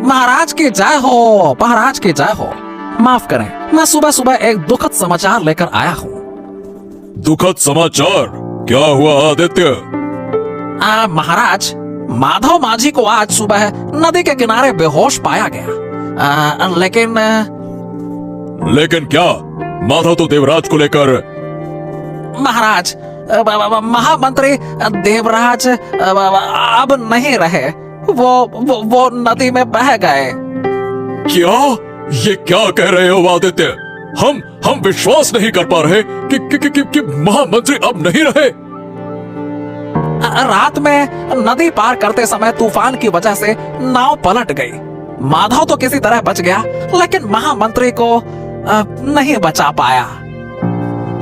महाराज की जय हो, महाराज की जय हो। माफ करें, मैं सुबह सुबह एक दुखद समाचार लेकर आया हूँ। दुखद समाचार? क्या हुआ आदित्य? महाराज, माधव माझी को आज सुबह नदी के किनारे बेहोश पाया गया। लेकिन क्या? माधव तो देवराज को लेकर। महाराज, महामंत्री देवराज अब नहीं रहे। वो नदी में बह गए। क्या? ये क्या कह रहे हो आदित्य? हम विश्वास नहीं कर पा रहे कि महामंत्री अब नहीं रहे। रात में नदी पार करते समय तूफान की वजह से नाव पलट गई। माधव तो किसी तरह बच गया, लेकिन महामंत्री को नहीं बचा पाया।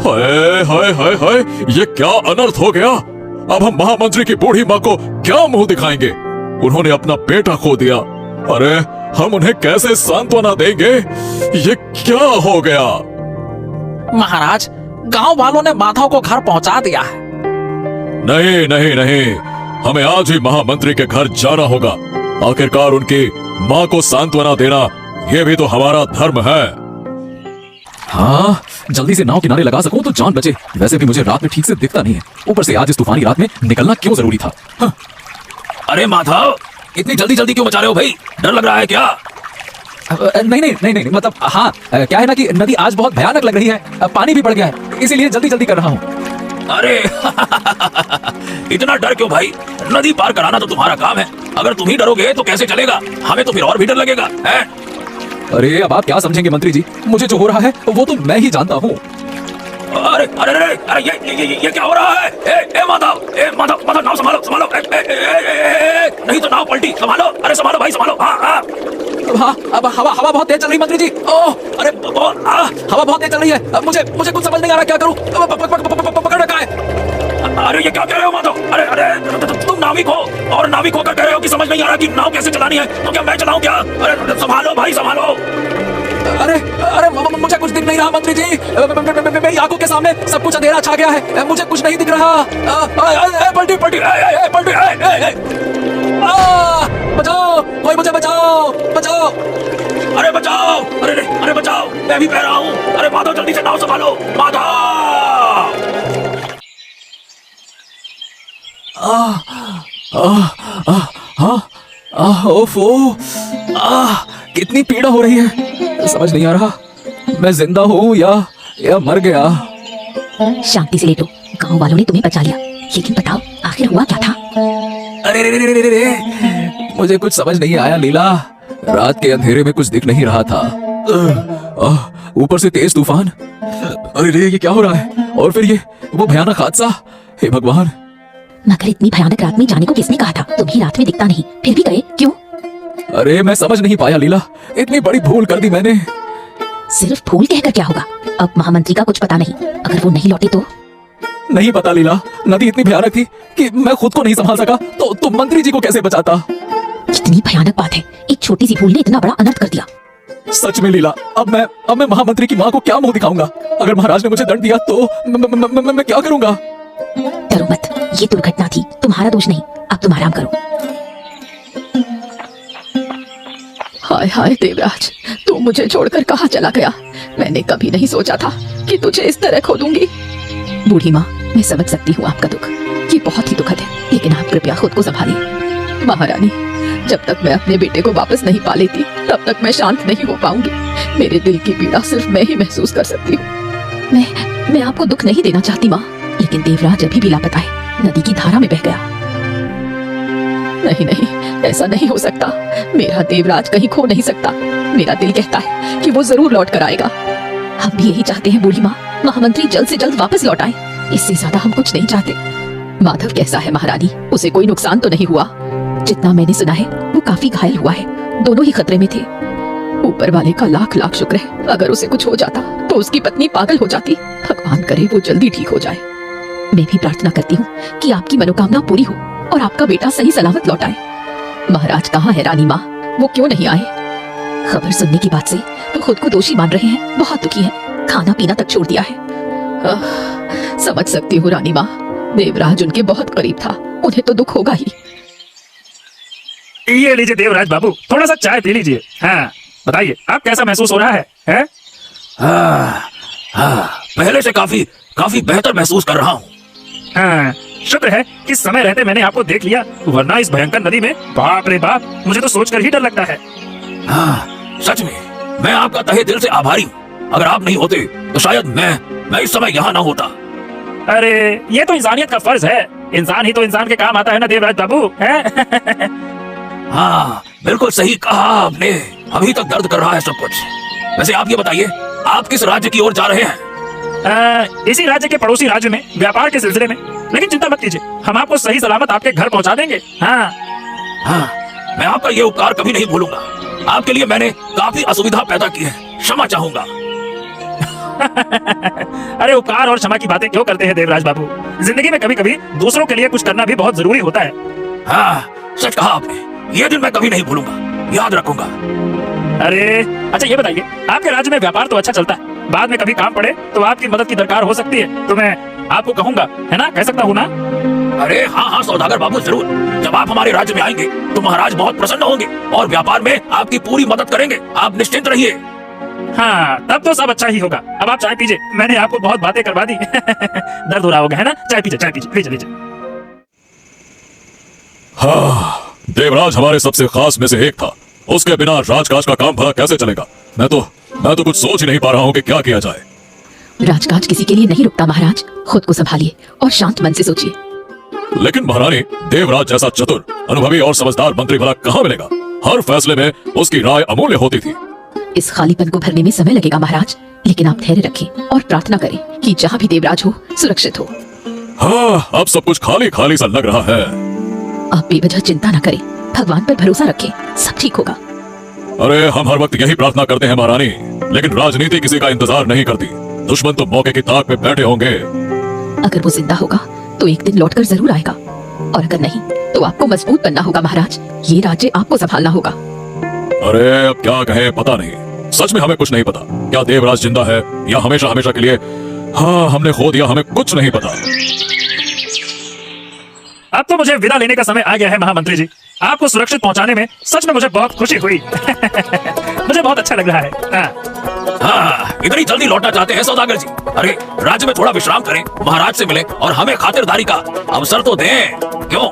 हाय हाय हाय हाय, ये क्या अनर्थ हो गया? अब हम महामंत्री की बूढ़ी माँ को क्या मुंह दिखाएंगे? उन्होंने अपना बेटा खो दिया। अरे हम उन्हें कैसे सांत्वना देंगे? ये क्या हो गया? महाराज, गांव वालों ने माधव को घर पहुंचा दिया है। नहीं नहीं नहीं, हमें आज ही महामंत्री के घर जाना होगा। आखिरकार उनकी माँ को सांत्वना देना, ये भी तो हमारा धर्म है। हाँ, जल्दी से नाव किनारे लगा सकूं तो जान बचे। वैसे भी मुझे रात में ठीक से दिखता नहीं है, ऊपर से आज इस तूफानी रात में निकलना क्यों जरूरी था? हाँ। अरे माधव, इतनी जल्दी जल्दी क्यों मचा रहे हो भाई? डर लग रहा है क्या? नहीं नहीं नहीं नहीं, मतलब हाँ, क्या है ना कि नदी आज बहुत भयानक लग रही है, पानी भी बढ़ गया है, इसीलिए जल्दी जल्दी कर रहा हूँ। अरे इतना डर क्यों भाई? नदी पार कराना तो तुम्हारा काम है। अगर तुम ही डरोगे तो कैसे चलेगा? हमें तो फिर और भी डर लगेगा है? अरे अब आप क्या समझेंगे मंत्री जी, मुझे जो हो रहा है वो तो मैं ही जानता हूँ। अरे अरे अरे अरे ये क्या हो रहा है? ए माधव, माधव नाव संभालो संभालो। नहीं तो नाव पलटी। संभालो, अरे संभालो भाई संभालो। हाँ, अब हवा बहुत तेज चल रही मंत्री जी। ओह, अरे हवा बहुत तेज चल रही है। अब मुझे कुछ समझ नहीं आ रहा, क्या करूँ? पकड़ रखा है। अरे ये क्या कह रहे हो माधव? अरे अरे तुम नाविक हो और नाविक होकर कह रहे हो कि समझ नहीं आ रहा कि नाव कैसे चलानी है। तो क्या मैं चलाऊं क्या? अरे संभालो भाई संभालो। अरे अरे मुझे कुछ दिख नहीं रहा मंत्री जी, मेरी आंखों के सामने सब कुछ अंधेरा छा गया है, मुझे कुछ नहीं दिख रहा। पलटी पलटी पलटी, बचाओ, कोई मुझे बचाओ बचाओ। अरे बचाओ, अरे बचाओ, मैं भी बह रहा हूँ। अरे माधव जल्दी से नाव संभालो माधव। ओफो, कितनी पीड़ा हो रही है, समझ नहीं आ रहा मैं जिंदा हूँ या मर गया। शांति से लेटो, गांव वालों ने तुम्हें बचा लिया, लेकिन बताओ आखिर हुआ क्या था? अरे रे रे रे रे रे, मुझे कुछ समझ नहीं आया लीला। रात के अंधेरे में कुछ दिख नहीं रहा था, ऊपर से तेज तूफान। अरे रे, ये क्या हो रहा है? और फिर ये वो भयानक हादसा। हे भगवान, मगर इतनी भयानक रात में जाने को किसने कहा था? तुम्हें रात में दिखता नहीं, फिर भी गए क्यों? अरे मैं समझ नहीं पाया लीला, इतनी बड़ी भूल कर दी मैंने। सिर्फ भूल कहकर क्या होगा? अब महामंत्री का कुछ पता नहीं, अगर वो नहीं लौटे तो? नहीं पता लीला, नदी इतनी भयानक थी कि मैं खुद को नहीं संभाल सका, तो तुम मंत्री जी को कैसे बचाता? कितनी भयानक बात है, एक छोटी सी भूल ने इतना बड़ा अनर्थ कर दिया। सच में लीला, अब मैं महामंत्री की माँ को क्या मुंह दिखाऊंगा? अगर महाराज ने मुझे दंड दिया तो मैं क्या करूंगा? डरो मत, ये दुर्घटना थी, तुम्हारा दोष नहीं। अब तुम आराम करो। हाय हाय देवराज, तू मुझे छोड़कर कहाँ चला गया? मैंने कभी नहीं सोचा था कि तुझे इस तरह खो दूंगी। बूढ़ी माँ, मैं समझ सकती हूँ आपका दुख, ये बहुत ही दुखद है, लेकिन आप कृपया खुद को संभालिए। महारानी, जब तक मैं अपने बेटे को वापस नहीं पा लेती, तब तक मैं शांत नहीं हो पाऊंगी। मेरे दिल की पीड़ा सिर्फ मैं ही महसूस कर सकती हूँ। मैं आपको दुख नहीं देना चाहती माँ, लेकिन देवराज अभी भी लापता है, नदी की धारा में बह गया। नहीं नहीं, ऐसा नहीं हो सकता। मेरा देवराज कहीं खो नहीं सकता। मेरा दिल कहता है कि वो जरूर लौट कर आएगा। हम भी यही चाहते हैं बूढ़ी माँ, महामंत्री जल्द से जल्द वापस लौट आए, इससे ज्यादा हम कुछ नहीं चाहते। माधव कैसा है महारानी? उसे कोई नुकसान तो नहीं हुआ? जितना मैंने सुना है वो काफी घायल हुआ है, दोनों ही खतरे में थे। ऊपर वाले का लाख लाख शुक्र है, अगर उसे कुछ हो जाता तो उसकी पत्नी पागल हो जाती। भगवान करे वो जल्दी ठीक हो जाए। मैं भी प्रार्थना करती हूँ कि आपकी मनोकामना पूरी हो और आपका बेटा सही सलामत लौट आए। महाराज कहाँ है रानी माँ? वो क्यों नहीं आए? खबर सुनने की बात से वो खुद को दोषी मान रहे हैं, बहुत दुखी है, खाना पीना तक छोड़ दिया है। समझ सकती हूँ रानी माँ, देवराज उनके बहुत करीब था, उन्हें तो दुख होगा ही। ये लीजिए देवराज बाबू, थोड़ा सा चाय पी लीजिए। हाँ बताइए, आप कैसा महसूस हो रहा है, हैं? पहले से काफी काफी बेहतर महसूस कर रहा हूँ। हाँ, शुक्र है कि समय रहते मैंने आपको देख लिया, वरना इस भयंकर नदी में बाप रे बाप, मुझे तो सोचकर ही डर लगता है। हाँ, सच में मैं आपका तहे दिल से आभारी हूँ। अगर आप नहीं होते तो शायद मैं इस समय यहाँ ना होता। अरे ये तो इंसानियत का फर्ज है, इंसान ही तो इंसान के काम आता है ना देवराज बाबू, हैं? हाँ, बिल्कुल सही कहा आपने। अभी तक दर्द कर रहा है सब कुछ। वैसे आप ये बताइए, आप किस राज्य की ओर जा रहे हैं? इसी राज्य के पड़ोसी राज्य में व्यापार के सिलसिले में, लेकिन चिंता मत कीजिए, हम आपको सही सलामत आपके घर पहुंचा देंगे। हाँ हाँ, मैं आपका ये उपकार कभी नहीं भूलूंगा। आपके लिए मैंने काफी असुविधा पैदा की है, क्षमा चाहूंगा। अरे उपकार और क्षमा की बातें क्यों करते हैं देवराज बाबू? जिंदगी में कभी कभी दूसरों के लिए कुछ करना भी बहुत जरूरी होता है। हाँ, सच कहा आपने। ये दिन मैं कभी नहीं भूलूंगा, याद रखूंगा। अरे अच्छा ये बताइए, आपके राज्य में व्यापार तो अच्छा चलता है, बाद में कभी काम पड़े तो आपकी मदद की दरकार हो सकती है, तो मैं आपको कहूंगा, है ना, कह सकता हूँ ना? अरे हाँ हाँ सौदागर बाबू, जरूर। जब आप हमारे राज्य में आएंगे तो महाराज बहुत प्रसन्न होंगे और व्यापार में आपकी पूरी मदद करेंगे। आप निश्चिंत रहिए। हाँ, तब तो सब अच्छा ही होगा। अब आप चाय पीजिए, मैंने आपको बहुत बातें करवा दी। दर्द हो रहा होगा, है ना? चाय पीजिए, चाय पीजिए, लीजिए लीजिए। हाँ, देवराज हमारे सबसे खास में से एक था। उसके बिना राजकाज का काम भला कैसे चलेगा? मैं तो कुछ सोच ही नहीं पा रहा हूँ कि क्या किया जाए। राजकाज किसी के लिए नहीं रुकता महाराज, खुद को संभालिए और शांत मन से सोचिए। लेकिन महारानी, देवराज जैसा चतुर, अनुभवी और समझदार मंत्री भला कहाँ मिलेगा? हर फैसले में उसकी राय अमूल्य होती थी। इस खालीपन को भरने में समय लगेगा महाराज, लेकिन आप धैर्य रखें और प्रार्थना करें कि जहाँ भी देवराज हो सुरक्षित हो। हाँ, अब सब कुछ खाली खाली सा लग रहा है। आप बेवजह चिंता न करें, भगवान पर भरोसा रखें, सब ठीक होगा। अरे हम हर वक्त यही प्रार्थना करते हैं महारानी, लेकिन राजनीति किसी का इंतजार नहीं करती। दुश्मन तो मौके की ताक पे बैठे होंगे। अगर वो जिंदा होगा तो एक दिन लौटकर जरूर आएगा, और अगर नहीं तो आपको मजबूत बनना होगा महाराज, ये राज्य आपको संभालना होगा। अरे अब क्या कहें, पता नहीं। सच में हमें कुछ नहीं पता, क्या देवराज जिंदा है या हमेशा हमेशा के लिए हाँ हमने खो दिया, हमें कुछ नहीं पता। अब तो मुझे विदा लेने का समय आ गया है महामंत्री जी। आपको सुरक्षित पहुंचाने में सच में मुझे बहुत खुशी हुई। मुझे बहुत अच्छा लग रहा है। हाँ, इतनी जल्दी लौटना चाहते हैं सौदागर जी? अरे राज्य में थोड़ा विश्राम करें, महाराज से मिलें और हमें खातिरदारी का अवसर तो दें। क्यों?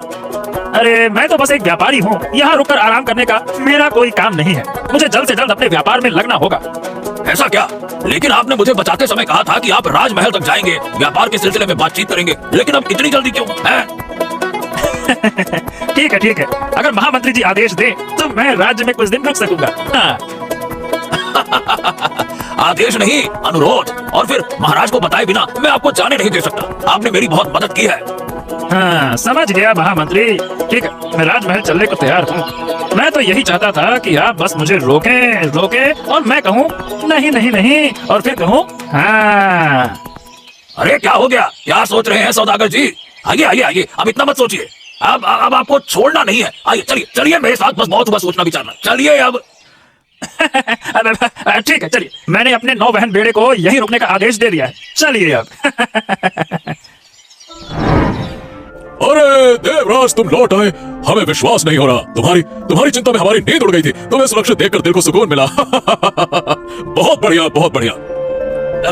अरे मैं तो बस एक व्यापारी हूँ, यहाँ रुककर आराम करने का मेरा कोई काम नहीं है। मुझे जल्द से जल्द अपने व्यापार में लगना होगा। ऐसा क्या? लेकिन आपने मुझे बचाते समय कहा था कि आप राजमहल तक जाएंगे, व्यापार के सिलसिले में बातचीत करेंगे, लेकिन अब इतनी जल्दी क्यों है? ठीक है ठीक है, अगर महामंत्री जी आदेश दे तो मैं राज्य में कुछ दिन रुक सकूंगा। हाँ। आदेश नहीं, अनुरोध। और फिर महाराज को बताए बिना मैं आपको जाने नहीं दे सकता। आपने मेरी बहुत मदद की है। हाँ, समझ गया महामंत्री। ठीक है, मैं राजमहल चलने को तैयार हूँ। मैं तो यही चाहता था कि आप बस मुझे रोकें और मैं कहूँ नहीं नहीं नहीं, और फिर कहूँ हाँ। अरे क्या हो गया? क्या सोच रहे हैं सौदागर जी? आइए आइए आइए, अब इतना मत सोचिए। अब आपको छोड़ना नहीं है। आइए चलिए चलिए मेरे साथ, बस बहुत सोचना विचारना। चलिए अब। ठीक है चलिए, मैंने अपने 9 बहन बेड़े को यही रुकने का आदेश दे दिया है। चलिए अब। अरे देवराज, तुम लौट आए, हमें विश्वास नहीं हो रहा। तुम्हारी चिंता में हमारी नींद उड़ गई थी। तुम्हें सुरक्षित देखकर दिल को सुकून मिला। बहुत बढ़िया, बहुत बढ़िया।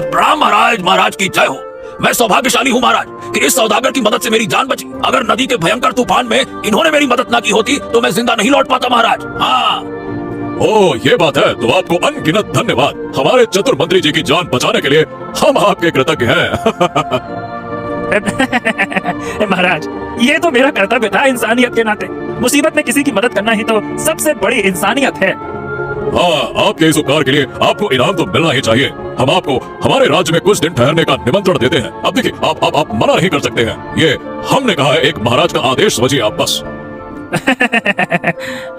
प्रणाम महाराज, महाराज की जय हो। मैं सौभाग्यशाली हूँ महाराज कि इस सौदागर की मदद से मेरी जान बची। अगर नदी के भयंकर तूफान में इन्होंने मेरी मदद ना की होती तो मैं जिंदा नहीं लौट पाता महाराज। हाँ। ओ ये बात है, तो आपको अनगिनत धन्यवाद। हमारे चतुर मंत्री जी की जान बचाने के लिए हम आपके कृतज्ञ हैं। महाराज, ये तो मेरा कर्तव्य था इंसानियत के नाते। मुसीबत में किसी की मदद करना ही तो सबसे बड़ी इंसानियत है। हाँ, आपके इस उपकार के लिए आपको इनाम तो मिलना ही चाहिए। हम आपको हमारे राज्य में कुछ दिन ठहरने का निमंत्रण देते हैं। अब देखिए, आप मना नहीं कर सकते हैं। ये हमने कहा है, एक महाराज का आदेश समझिए आप बस।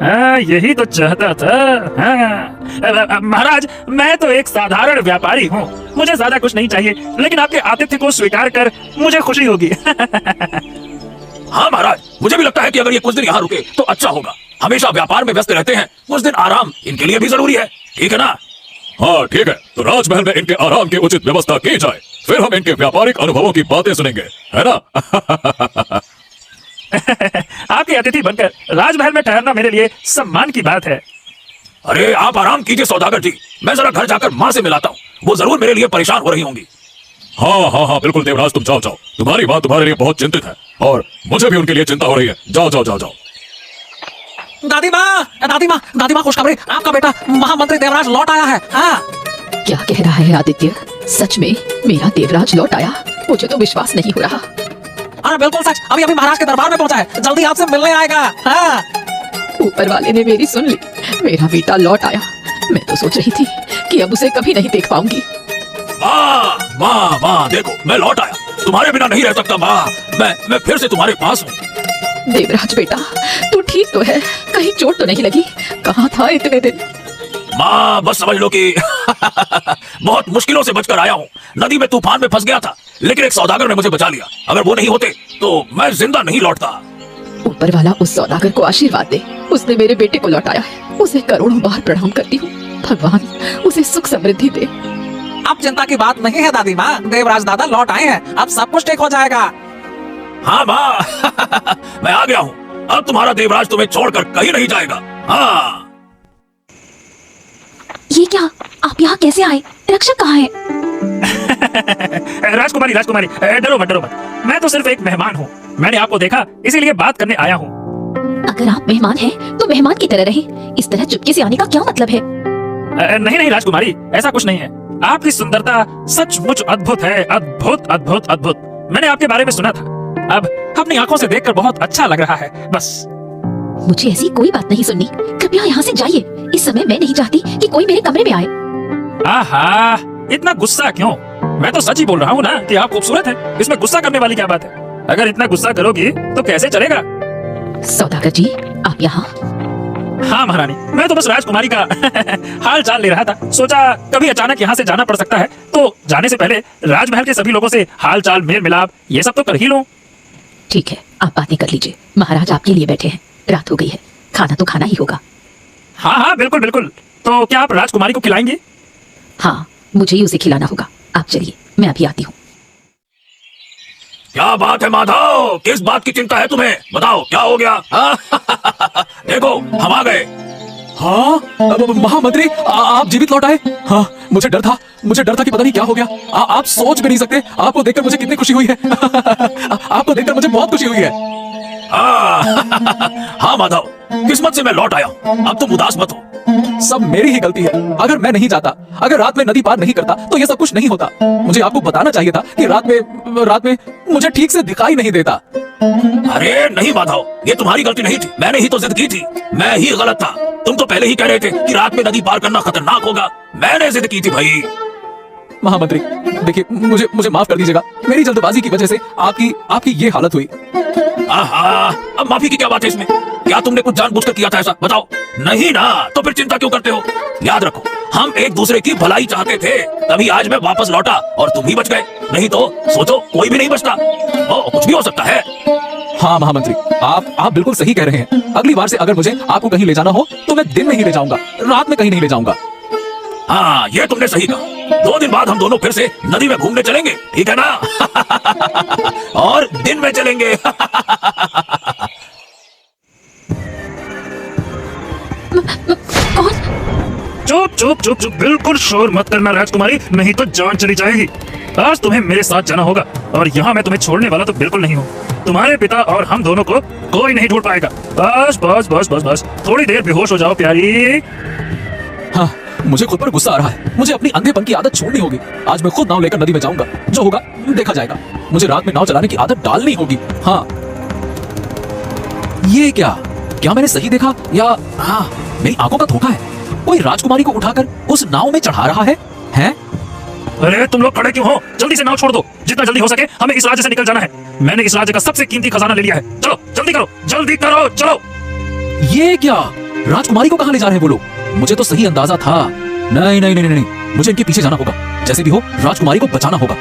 हाँ, यही तो चाहता था। हाँ। महाराज, मैं तो एक साधारण व्यापारी हूँ, मुझे ज्यादा कुछ नहीं चाहिए, लेकिन आपके आतिथ्य को स्वीकार कर मुझे खुशी होगी। हाँ महाराज, मुझे भी लगता है कि अगर ये कुछ दिन यहाँ रुके तो अच्छा होगा। हमेशा व्यापार में व्यस्त रहते हैं, कुछ दिन आराम इनके लिए भी जरूरी है। ठीक है ना? हाँ ठीक है, तो राजमहल में इनके आराम की उचित व्यवस्था की जाए, फिर हम इनके व्यापारिक अनुभवों की बातें सुनेंगे, है ना? आपके अतिथि बनकर राजमहल में ठहरना मेरे लिए सम्मान की बात है। अरे आप आराम कीजिए सौदागर जी, मैं जरा घर जाकर माँ से मिलाता हूँ, वो जरूर मेरे लिए परेशान हो रही होंगी। हाँ हाँ हाँ बिल्कुल देवराज, तुम जाओ जाओ, तुम्हारी माँ तुम्हारे लिए बहुत चिंतित है और मुझे भी उनके लिए चिंता हो रही है। जाओ जाओ जाओ जाओ। दादी माँ खुशखबरी, आपका बेटा महामंत्री देवराज लौट आया है। हाँ क्या कह रहा है आदित्य? सच में मेरा देवराज लौट आया? मुझे तो विश्वास नहीं हो रहा। अरे बिल्कुल सच, अभी अभी महाराज के दरबार में पहुंचा है, जल्दी आपसे मिलने आएगा। हाँ ऊपर वाले ने मेरी सुन ली, मेरा बेटा लौट आया। मैं तो सोच रही थी कि अब उसे कभी नहीं देख पाऊंगी। माँ माँ माँ देखो, मैं लौट आया, तुम्हारे बिना नहीं रह सकता माँ, मैं फिर से तुम्हारे पास हूँ। देवराज बेटा, तू ठीक तो है? कहीं चोट तो नहीं लगी? कहाँ था इतने दिन? माँ बस समझ लो कि बहुत मुश्किलों से बचकर आया हूँ। नदी में तूफान में फंस गया था, लेकिन एक सौदागर ने मुझे बचा लिया। अगर वो नहीं होते तो मैं जिंदा नहीं लौटता। ऊपर वाला उस सौदागर को आशीर्वाद दे, उसने मेरे बेटे को लौटाया है। उसे करोड़ों बार प्रणाम करती हूँ। भगवान उसे सुख समृद्धि दे। अब चिंता की बात नहीं है दादी माँ, देवराज दादा लौट आए हैं, अब सब कुछ ठीक हो जाएगा। हाँ माँ मैं आ गया हूँ, अब तुम्हारा देवराज तुम्हें छोड़कर कहीं नहीं जाएगा। हाँ ये क्या, आप यहाँ कैसे आए? रक्षक कहाँ है? राजकुमारी राजकुमारी, डरो मत डरो मत, मैं तो सिर्फ एक मेहमान हूँ। मैंने आपको देखा इसीलिए बात करने आया हूँ। अगर आप मेहमान हैं तो मेहमान की तरह रहें। इस तरह चुपके से आने का क्या मतलब है? नहीं नहीं राजकुमारी, ऐसा कुछ नहीं है। आपकी सुंदरता सचमुच अद्भुत है, अद्भुत अद्भुत अद्भुत। मैंने आपके बारे में सुना था, अब अपनी आंखों से देखकर बहुत अच्छा लग रहा है। बस मुझे ऐसी कोई बात नहीं सुननी, कृपया यहाँ से जाइए। इस समय मैं नहीं चाहती कि कोई मेरे कमरे में आए। आहा, इतना गुस्सा क्यों? मैं तो सच ही बोल रहा हूँ ना कि आप खूबसूरत हैं। इसमें गुस्सा करने वाली क्या बात है? अगर इतना गुस्सा करोगी तो कैसे चलेगा? सौदागर जी, आप यहाँ? हाँ महारानी, मैं तो बस राजकुमारी का हाल चाल ले रहा था। सोचा कभी अचानक यहाँ से जाना पड़ सकता है, तो जाने से पहले राजमहल के सभी लोगों से हाल चाल मेल मिलाप ये सब तो कर ही लूं। ठीक है, आप बातें कर लीजिए। महाराज आपके लिए बैठे हैं, रात हो गई है, खाना तो खाना ही होगा। हाँ हाँ बिल्कुल बिल्कुल। तो क्या आप राजकुमारी को खिलाएंगे? हाँ, मुझे ही उसे खिलाना होगा। आप चलिए, मैं अभी आती हूँ। क्या बात है माधव, किस बात की चिंता है तुम्हें? बताओ क्या हो गया? देखो हम आ गए। हाँ महामंत्री, आप जीवित लौट आए। हाँ मुझे डर था कि पता नहीं क्या हो गया। आप सोच भी नहीं सकते, आपको देखकर मुझे कितनी खुशी हुई है। आपको देखकर मुझे बहुत खुशी हुई है। हाँ माधव, किस्मत से मैं लौट आया हूँ, अब तुम उदास मत हो। सब मेरी ही गलती है। अगर मैं नहीं जाता, अगर रात में नदी पार नहीं करता तो ये सब कुछ नहीं होता। मुझे आपको बताना चाहिए था कि रात में मुझे ठीक से दिखाई नहीं देता। अरे नहीं माधव, ये तुम्हारी गलती नहीं थी, मैंने ही तो जिद की थी, मैं ही गलत था। तुम तो पहले ही कह रहे थे कि रात में नदी पार करना खतरनाक होगा, मैंने जिद की थी भाई। महामंत्री देखिए, मुझे माफ कर दीजिएगा। मेरी जल्दबाजी की वजह से आपकी ये हालत हुई। अब माफी की क्या बात है इसमें? क्या तुमने कुछ जानबूझकर किया था ऐसा? बताओ। नहीं ना, तो फिर चिंता क्यों करते हो? याद रखो, हम एक दूसरे की भलाई चाहते थे, तभी आज मैं वापस लौटा और तुम भी बच गए। नहीं तो सोचो कोई भी नहीं बचता। कुछ भी हो सकता है। हाँ महामंत्री, आप बिल्कुल सही कह रहे हैं। अगली बार से अगर मुझे आपको कहीं ले जाना हो तो मैं दिन में ही ले जाऊंगा, रात में कहीं नहीं ले जाऊंगा। हाँ ये तुमने सही कहा। 2 दिन बाद हम दोनों फिर से नदी में घूमने चलेंगे, ठीक है ना? और दिन में चलेंगे। कौन? चुप चुप चुप चुप, बिल्कुल शोर मत करना राजकुमारी, नहीं तो जान चली जाएगी। आज तुम्हें मेरे साथ जाना होगा और यहाँ मैं तुम्हें छोड़ने वाला तो बिल्कुल नहीं हूँ। तुम्हारे पिता और हम दोनों को कोई नहीं ढूंढ पाएगा। बस बस बस बस बस, थोड़ी देर बेहोश हो जाओ प्यारी। हाँ, मुझे खुद पर गुस्सा आ रहा है। मुझे अपनी अंधेपन की आदत छोड़नी होगी। आज मैं खुद नाव लेकर नदी में जाऊंगा, जो होगा देखा जाएगा। मुझे रात में नाव चलाने की आदत डालनी होगी। हाँ, ये क्या मैंने सही देखा या हाँ मेरी आंखों का धोखा है? कोई राजकुमारी को उठाकर उस नाव में चढ़ा रहा है? हैं? अरे तुम लोग खड़े क्यों हो? जल्दी से नाव छोड़ दो, जितना जल्दी हो सके हमें इस राज्य से निकल जाना है। मैंने इस राज्य का सबसे कीमती खजाना ले लिया है। चलो जल्दी करो, जल्दी करो, चलो। ये क्या, राजकुमारी को कहाँ ले जा रहे हैं वो लोग? मुझे तो सही अंदाजा था। नहीं नहीं नहीं नहीं, मुझे इनके पीछे जाना होगा। जैसे भी हो राजकुमारी को बचाना होगा।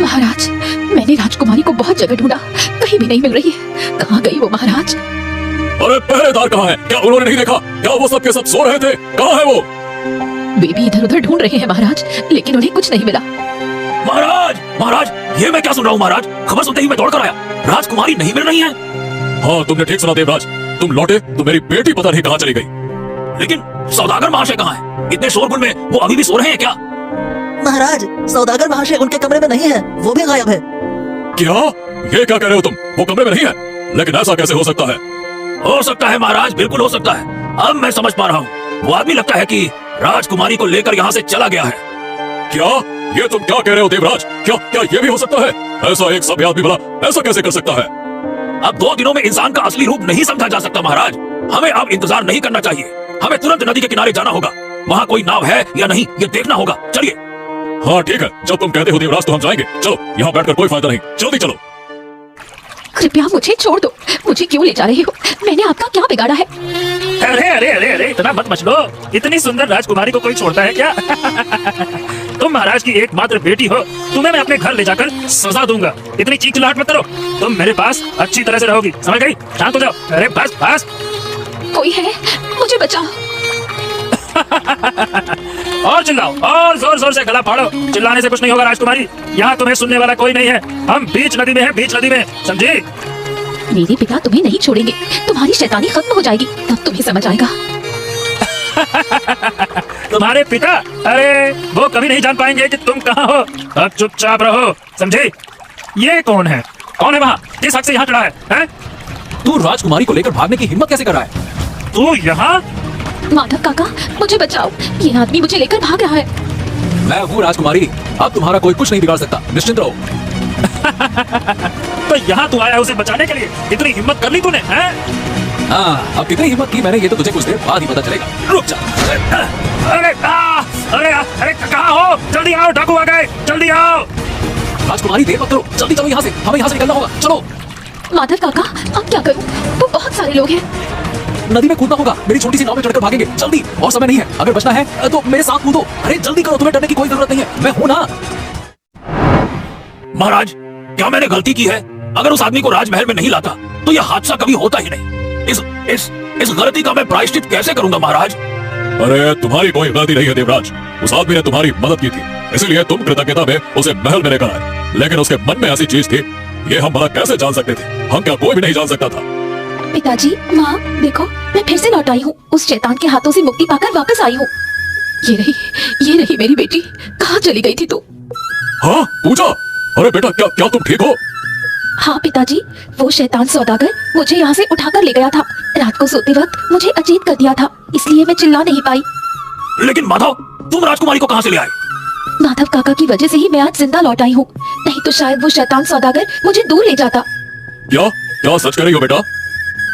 महाराज, मैंने राजकुमारी को बहुत जगह ढूंढा, कहीं भी नहीं मिल रही है। कहाँ गई वो महाराज? अरे पहरेदार कहाँ है? क्या उन्होंने नहीं देखा? क्या वो सब के सब सो रहे थे? कहाँ है वो? वे भी इधर उधर ढूंढ रहे हैं महाराज, लेकिन उन्हें कुछ नहीं मिला। महाराज महाराज, ये मैं क्या सुन रहा हूँ महाराज? खबर सुनते ही मैं दौड़ कर आया, राजकुमारी नहीं मिल रही है। हाँ तुमने ठीक सुना देवराज, तुम लौटे तो मेरी बेटी पता नहीं कहाँ चली गई। लेकिन सौदागर महाशय कहाँ है? इतने शोरगुल में वो अभी भी सो रहे हैं क्या? महाराज, सौदागर महाशय उनके कमरे में नहीं है, वो भी गायब है। क्या? ये क्या कह रहे हो तुम? वो कमरे में नहीं है? लेकिन ऐसा कैसे हो सकता है? हो सकता है महाराज, बिल्कुल हो सकता है। अब मैं समझ पा रहा हूँ, वो आदमी लगता है कि राजकुमारी को लेकर यहाँ से चला गया है। क्या? ये तुम क्या कह रहे हो देवराज? क्या क्या ये भी हो सकता है? ऐसा एक सभ्य आदमी भला ऐसा कैसे कर सकता है? अब 2 दिनों में इंसान का असली रूप नहीं समझा जा सकता महाराज। हमें अब इंतजार नहीं करना चाहिए, हमें तुरंत नदी के किनारे जाना होगा। वहाँ कोई नाव है या नहीं ये देखना होगा। चलिए। हाँ ठीक है, जब तुम कहते हो देवराज तो हम जाएंगे। चलो, यहाँ बैठकर कोई फायदा नहीं, जल्दी चलो। कृपया मुझे छोड़ दो, मुझे क्यों ले जा रहे हो? मैंने आपका क्या बिगाड़ा है? अरे अरे अरे अरे, इतना मत मचलो। इतनी सुंदर राजकुमारी को कोई छोड़ता है क्या? तुम महाराज की एकमात्र बेटी हो, तुम्हें मैं अपने घर ले जाकर सजा दूंगा। इतनी चीख चिल्लाहट मत करो, तुम मेरे पास अच्छी तरह से रहोगी, समझ गई? शांत हो जाओ। अरे बस बस। कोई है, मुझे बचाओ। और चिल्लाओ, और जोर जोर से गला फाड़ो। चिल्लाने से कुछ नहीं होगा राजकुमारी, यहाँ तुम्हें सुनने वाला कोई नहीं है। हम बीच नदी में हैं, बीच नदी में, समझी? मेरे पिता तुम्हें नहीं छोड़ेंगे, तुम्हारी शैतानी खत्म हो जाएगी, तब तुम्हें समझ आएगा। तुम्हारे पिता? अरे वो कभी नहीं जान पाएंगे कि तुम कहाँ हो। अब चुपचाप रहो, समझे? ये कौन है? कौन है वहाँ? किस हक से यहाँ चढ़ा है? तू राजकुमारी को लेकर भागने की हिम्मत कैसे कर रहा है? तू यहाँ? माधव काका, मुझे बचाओ, ये आदमी मुझे लेकर भाग रहा है। मैं हूँ राजकुमारी, अब तुम्हारा कोई कुछ नहीं बिगाड़ सकता, निश्चिंत रहो। तो यहाँ तू आया उसे बचाने के लिए? इतनी हिम्मत कर ली तूने, हैं? हाँ, अब कितनी हिम्मत की मैंने ये तो तुझे कुछ देर बाद ही पता चलेगा। रुक जा। अरे कहाँ हो? जल्दी आओ, डाकू आ गए, जल्दी आओ। राजकुमारी देर मत करो, जल्दी चलो यहाँ से, हमें यहाँ से निकलना होगा, चलो। माधव काका, अब क्या करूं? वो बहुत सारे लोग हैं। नदी में कूदना होगा, मेरी छोटी सी नाव में चढ़कर भागेंगे, जल्दी, और समय नहीं है। अगर बचना है तो मेरे साथ कूदो। अरे जल्दी करो, तुम्हें डरने की कोई जरूरत नहीं है, मैं हूं ना। महाराज, क्या मैंने गलती की है? अगर उस आदमी को राजमहल में नहीं लाता तो यह हादसा कभी होता ही नहीं। इस गलती का मैं प्रायश्चित कैसे करूंगा महाराज? अरे तुम्हारी कोई गलती नहीं है देवराज, उस आदमी ने तुम्हारी मदद की थी, इसलिए तुम कृतज्ञता में उसे महल में लेकर आए। लेकिन उसके मन में ऐसी चीज थी, ये हम भला कैसे जान सकते थे? हम क्या कोई भी नहीं जान सकता था। पिताजी, माँ, देखो, मैं फिर से लौट आई हूँ, उस शैतान के हाथों से मुक्ति पाकर वापस आई हूँ। ये रही मेरी बेटी। कहाँ चली गई थी तू? हाँ पूजा, अरे बेटा, क्या तुम ठीक हो? हाँ पिताजी, वो शैतान सौदागर मुझे यहाँ से उठाकर ले गया था। रात को सोते वक्त मुझे अचेत कर दिया था, इसलिए मैं चिल्ला नहीं पाई। लेकिन माधव, तुम राजकुमारी को कहाँ से ले आए? माधव काका की वजह से ही मैं आज जिंदा लौट आई हूँ, नहीं तो शायद वो शैतान सौदागर मुझे दूर ले जाता। क्या सच कह रही हो बेटा?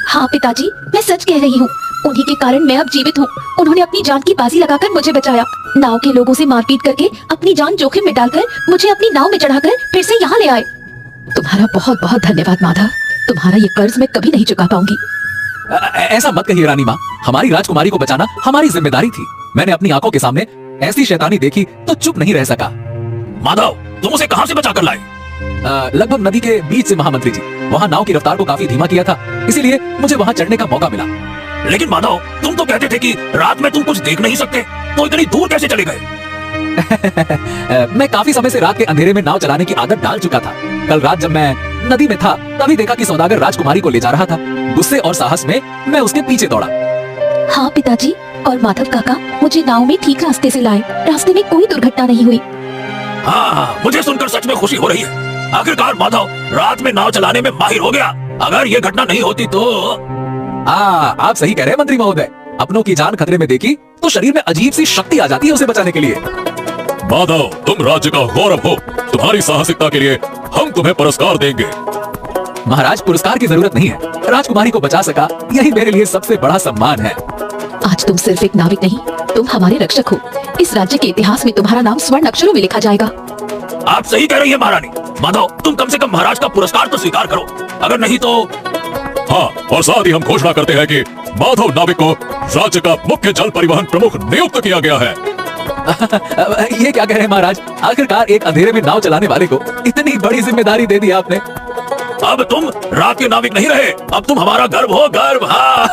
हाँ पिताजी, मैं सच कह रही हूँ। उन्हीं के कारण मैं अब जीवित हूँ। उन्होंने अपनी जान की बाजी लगाकर मुझे बचाया। नाव के लोगों से मारपीट करके अपनी जान जोखिम में डालकर मुझे अपनी नाव में चढ़ाकर फिर से यहाँ ले आए। तुम्हारा बहुत बहुत धन्यवाद माधव, तुम्हारा ये कर्ज मैं कभी नहीं चुका पाऊंगी। ऐसा मत कहिए रानी माँ, हमारी राजकुमारी को बचाना हमारी जिम्मेदारी थी। मैंने अपनी आंखों के सामने ऐसी शैतानी देखी तो चुप नहीं रह सका। माधव, तुम उसे कहाँ से बचा कर लाए? लगभग नदी के बीच से महामंत्री जी, वहाँ नाव की रफ्तार को काफी धीमा किया था, इसीलिए मुझे वहाँ चढ़ने का मौका मिला। लेकिन माधव, तुम तो कहते थे कि रात में तुम कुछ देख नहीं सकते, तो इतनी दूर कैसे चले गए? मैं काफी समय से रात के अंधेरे में नाव चलाने की आदत डाल चुका था। कल रात जब मैं नदी में था तभी देखा कि सौदागर राजकुमारी को ले जा रहा था। गुस्से और साहस में मैं उसके पीछे दौड़ा। हाँ पिताजी और माधव काका मुझे नाव में ठीक रास्ते से लाए, रास्ते में कोई दुर्घटना नहीं हुई। हाँ, मुझे सुनकर सच में खुशी हो रही है। आखिरकार माधव रात में नाव चलाने में माहिर हो गया। अगर ये घटना नहीं होती तो आप सही कह रहे हैं मंत्री महोदय। अपनों की जान खतरे में देखी तो शरीर में अजीब सी शक्ति आ जाती है उसे बचाने के लिए। माधव, तुम राज्य का गौरव हो, तुम्हारी साहसिकता के लिए हम तुम्हें पुरस्कार देंगे। महाराज, पुरस्कार की जरूरत नहीं है, राजकुमारी को बचा सका यही मेरे लिए सबसे बड़ा सम्मान है। आज तुम सिर्फ एक नाविक नहीं, तुम हमारे रक्षक हो। इस राज्य के इतिहास में तुम्हारा नाम स्वर्ण अक्षरों में लिखा जाएगा। आप सही कह रही है महारानी। माधव, तुम कम से कम महाराज का पुरस्कार तो स्वीकार करो, अगर नहीं तो। हाँ, और साथ ही हम घोषणा करते हैं कि माधव नाविक को राज्य का मुख्य जल परिवहन प्रमुख नियुक्त किया गया है। ये क्या कह रहे हैं महाराज? आखिरकार एक अंधेरे में नाव चलाने वाले को इतनी बड़ी जिम्मेदारी दे दी आपने। अब तुम रात के नाविक नहीं रहे, अब तुम हमारा गर्व हो, गर्व। हाँ।